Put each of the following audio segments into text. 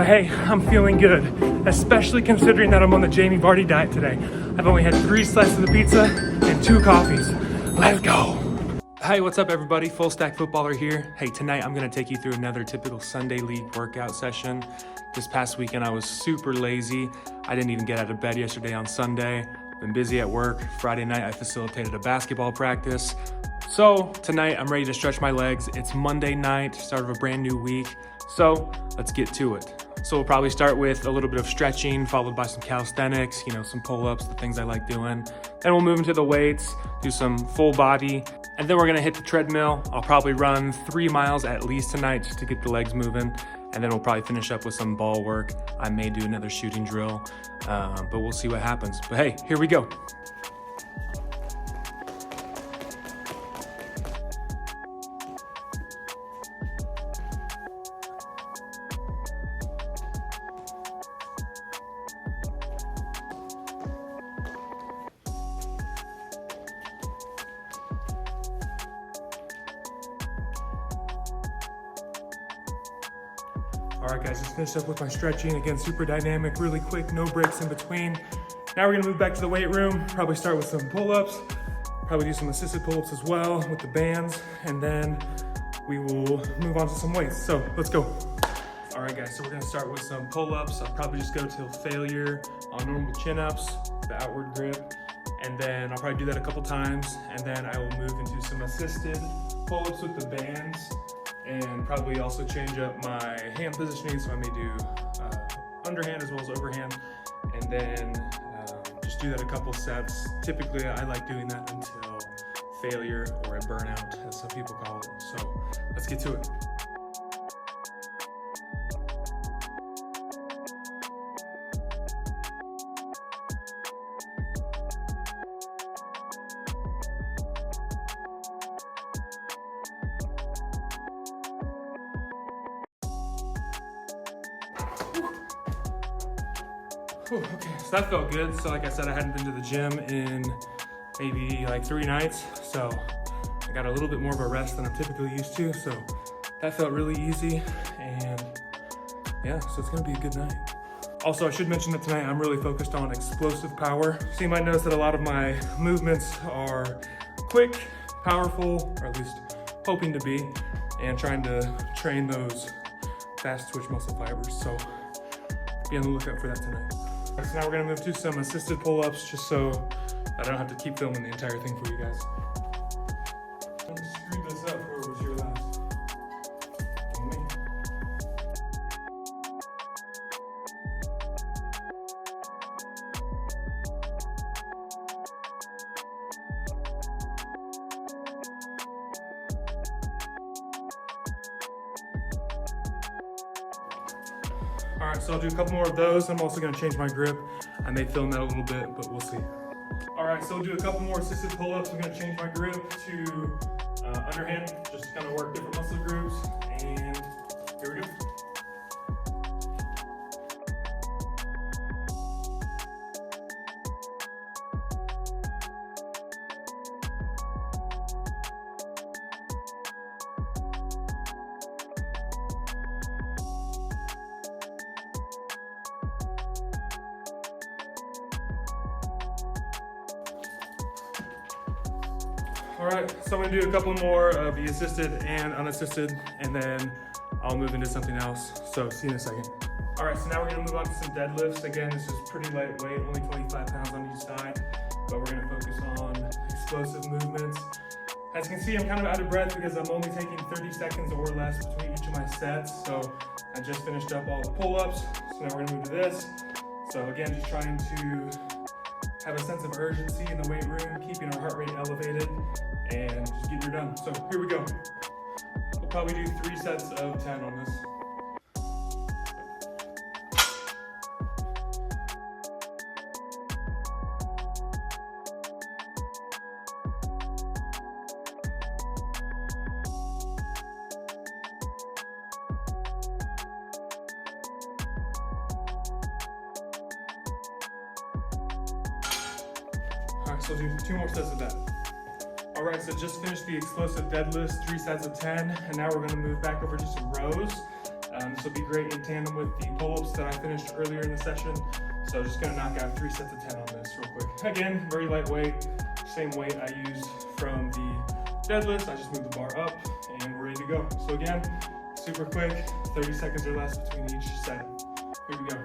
But hey, I'm feeling good, especially considering that I'm on the Jamie Vardy diet today. I've only had 3 slices of pizza and 2 coffees. Let's go. Hey, what's up everybody? FullStack Footballer here. Hey, tonight I'm gonna take you through another typical Sunday league workout session. This past weekend I was super lazy. I didn't even get out of bed yesterday on Sunday. Been busy at work. Friday night I facilitated a basketball practice. So tonight I'm ready to stretch my legs. It's Monday night, start of a brand new week. So let's get to it. So we'll probably start with a little bit of stretching, followed by some calisthenics, some pull-ups, the things I like doing. Then we'll move into the weights, do some full body, and then we're gonna hit the treadmill. I'll probably run 3 miles at least tonight just to get the legs moving. And then we'll probably finish up with some ball work. I may do another shooting drill, but we'll see what happens. But hey, here we go. All right guys, just finished up with my stretching. Again, super dynamic, really quick, no breaks in between. Now we're gonna move back to the weight room, probably start with some pull-ups, probably do some assisted pull-ups as well with the bands, and then we will move on to some weights. So let's go. All right guys, so we're gonna start with some pull-ups. I'll probably just go till failure on normal chin-ups, the outward grip, and then I'll probably do that a couple times, and then I will move into some assisted pull-ups with the bands, and probably also change up my hand positioning, so I may do underhand as well as overhand, and then just do that a couple sets. Typically, I like doing that until failure or a burnout, as some people call it. So let's get to it. Okay, so that felt good. So like I said, I hadn't been to the gym in maybe like 3 nights. So I got a little bit more of a rest than I'm typically used to. So that felt really easy. And yeah, so it's gonna be a good night. Also, I should mention that tonight I'm really focused on explosive power. So you might notice that a lot of my movements are quick, powerful, or at least hoping to be, and trying to train those fast twitch muscle fibers. So be on the lookout for that tonight. So now we're gonna move to some assisted pull-ups just so I don't have to keep filming the entire thing for you guys. I'm gonna screw this up, whoever was here last. Me. All right, so I'll do a couple more of those. I'm also gonna change my grip. I may film that a little bit, but we'll see. All right, so we'll do a couple more assisted pull-ups. I'm gonna change my grip to underhand, just to kind of work different muscle groups. And here we go. All right, so I'm gonna do a couple more of the assisted and unassisted, and then I'll move into something else. So see you in a second. All right, so now we're gonna move on to some deadlifts. Again, this is pretty lightweight, only 25 pounds on each side, but we're gonna focus on explosive movements. As you can see, I'm kind of out of breath because I'm only taking 30 seconds or less between each of my sets. So I just finished up all the pull-ups. So now we're gonna move to this. So again, just trying to have a sense of urgency in the weight room, keeping our heart rate elevated, and just getting her done. So here we go. We'll probably do 3 sets of 10 on this. All right, so I'll do 2 more sets of that. All right, so just finished the explosive deadlifts, 3 sets of 10, and now we're gonna move back over to some rows. This will be great in tandem with the pull-ups that I finished earlier in the session. So just gonna knock out 3 sets of 10 on this real quick. Again, very lightweight, same weight I used from the deadlift. I just moved the bar up and we're ready to go. So again, super quick, 30 seconds or less between each set. Here we go.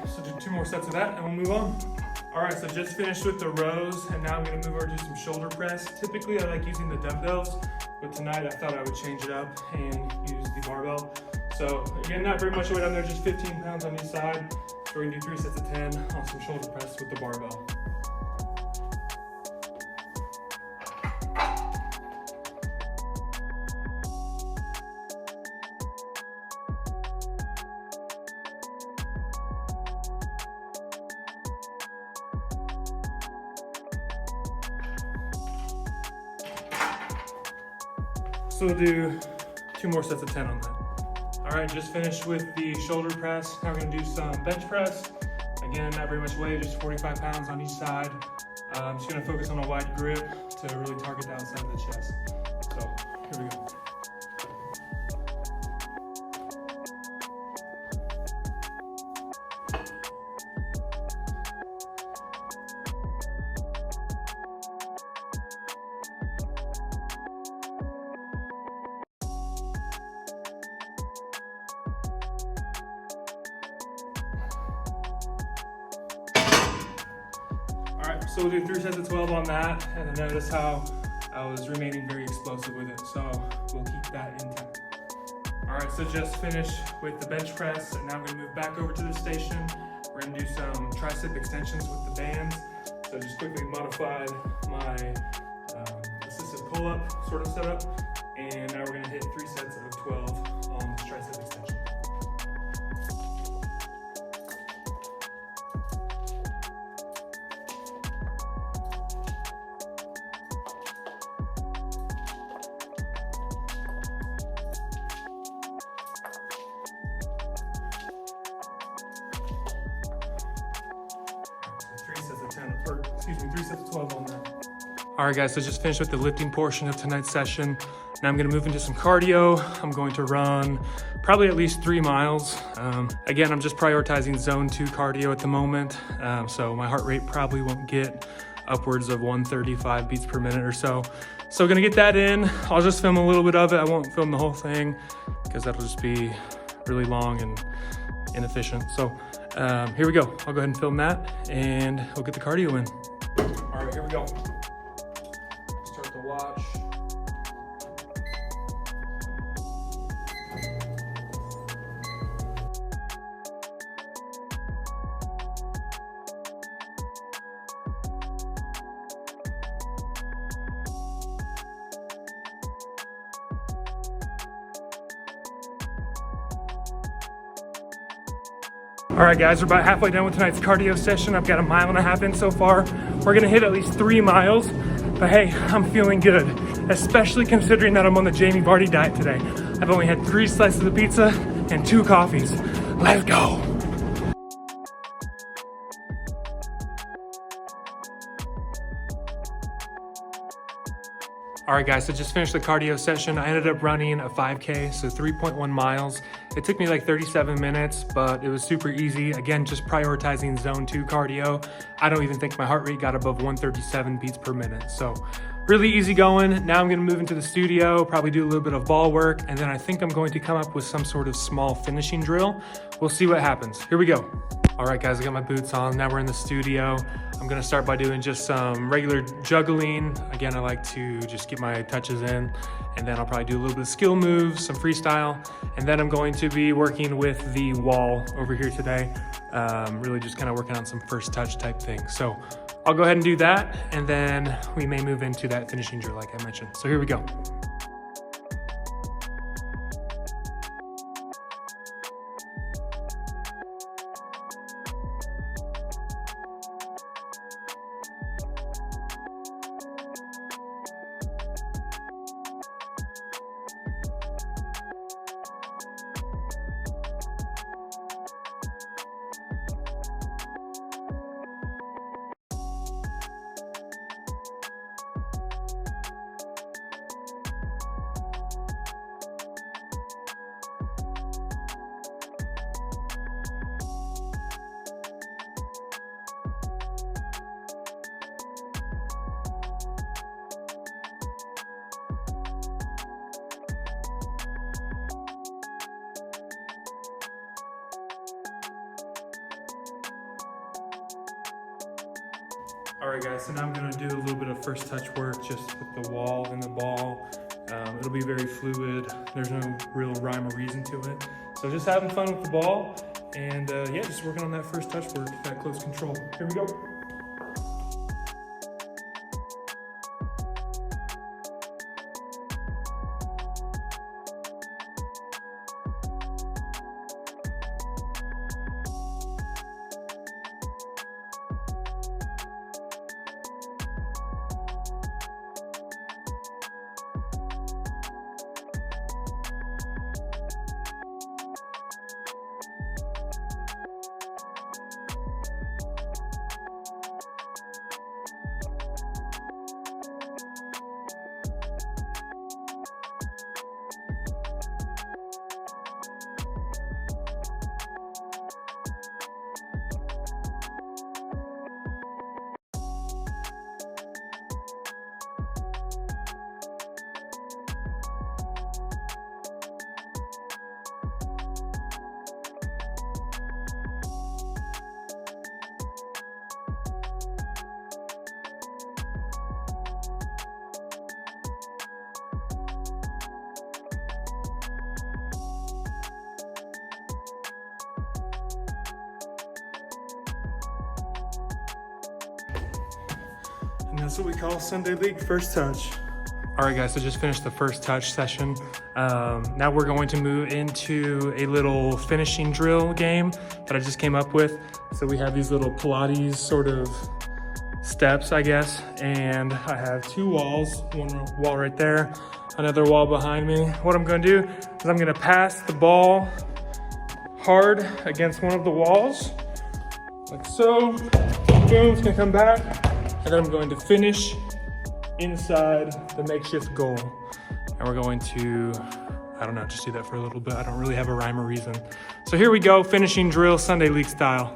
So do 2 more sets of that and we'll move on. All right, so just finished with the rows and now I'm gonna move over to some shoulder press. Typically I like using the dumbbells, but tonight I thought I would change it up and use the barbell. So again, not very much weight on there, just 15 pounds on each side. So we're gonna do 3 sets of 10 on some shoulder press with the barbell. So we'll do 2 more sets of 10 on that. All right, just finished with the shoulder press. Now we're gonna do some bench press. Again, not very much weight, just 45 pounds on each side. I'm just gonna focus on a wide grip to really target the outside of the chest. So here we go. All right, so we'll do 3 sets of 12 on that, and then notice how I was remaining very explosive with it, so we'll keep that intact. All right, so just finished with the bench press, and now I'm gonna move back over to the station. We're gonna do some tricep extensions with the bands. So just quickly modified my assisted pull-up sort of setup, and now we're gonna hit 3 sets of 12 on this tricep extension. Three sets of 12 on that. All right, guys, so just finished with the lifting portion of tonight's session. Now I'm gonna move into some cardio. I'm going to run probably at least 3 miles. Again, I'm just prioritizing zone 2 cardio at the moment. So my heart rate probably won't get upwards of 135 beats per minute or so. So gonna get that in. I'll just film a little bit of it. I won't film the whole thing because that'll just be really long and inefficient. So here we go. I'll go ahead and film that and we'll get the cardio in. All right, here we go. Start the watch. All right, guys, we're about halfway done with tonight's cardio session. I've got 1.5 miles in so far. We're gonna hit at least 3 miles, but hey, I'm feeling good, especially considering that I'm on the Jamie Vardy diet today. I've only had 3 slices of pizza and 2 coffees. Let's go. All right, guys, so just finished the cardio session. I ended up running a 5K, so 3.1 miles. It took me like 37 minutes, but it was super easy. Again, just prioritizing zone 2 cardio. I don't even think my heart rate got above 137 beats per minute. So really easy going. Now I'm gonna move into the studio, probably do a little bit of ball work, and then I think I'm going to come up with some sort of small finishing drill. We'll see what happens. Here we go. All right, guys, I got my boots on. Now we're in the studio. I'm gonna start by doing just some regular juggling. Again, I like to just get my touches in, and then I'll probably do a little bit of skill moves, some freestyle, and then I'm going to be working with the wall over here today. Really just kind of working on some first touch type things. So I'll go ahead and do that, and then we may move into that finishing drill like I mentioned. So here we go. All right, guys, so now I'm gonna do a little bit of first touch work just with the wall and the ball. It'll be very fluid. There's no real rhyme or reason to it. So just having fun with the ball and yeah, just working on that first touch work, that close control. Here we go. And that's what we call Sunday League first touch. All right, guys, so just finished the first touch session. Now we're going to move into a little finishing drill game that I just came up with. So we have these little Pilates sort of steps, I guess, and I have two walls, one wall right there, another wall behind me. What I'm gonna do is I'm gonna pass the ball hard against one of the walls, like so. Boom, it's gonna come back. And then I'm going to finish inside the makeshift goal. And we're going to, I don't know, just do that for a little bit. I don't really have a rhyme or reason. So here we go, finishing drill, Sunday League style.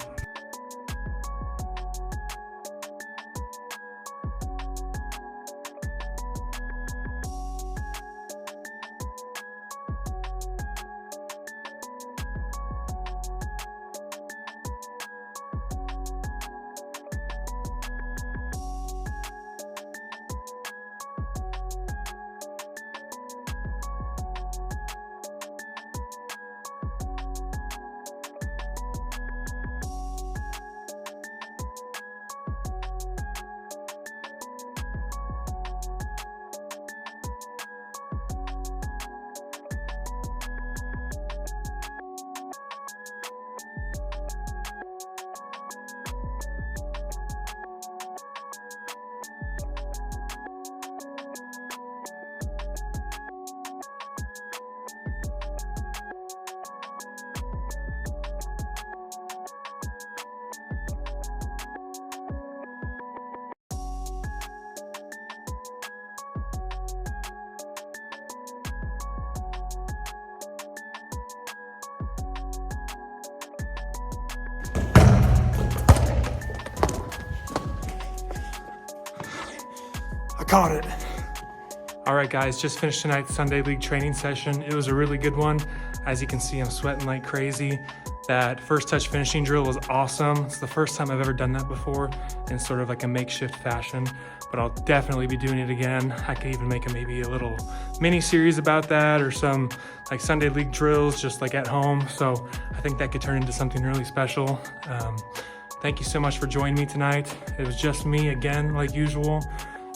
I caught it. All right, guys, just finished tonight's Sunday League training session. It was a really good one. As you can see, I'm sweating like crazy. That first touch finishing drill was awesome. It's the first time I've ever done that before in sort of like a makeshift fashion, but I'll definitely be doing it again. I could even make maybe a little mini series about that, or some like Sunday League drills just like at home. So I think that could turn into something really special. Thank you so much for joining me tonight. It was just me again, like usual.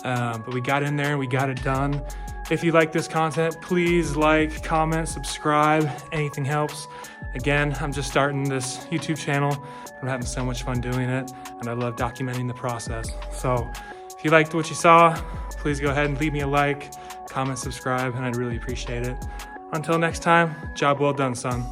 But we got in there and we got it done. If you like this content, please like, comment, subscribe. Anything helps. Again, I'm just starting this YouTube channel. I'm having so much fun doing it, and I love documenting the process. So if you liked what you saw, please go ahead and leave me a like, comment, subscribe, and I'd really appreciate it. Until next time, job well done, son.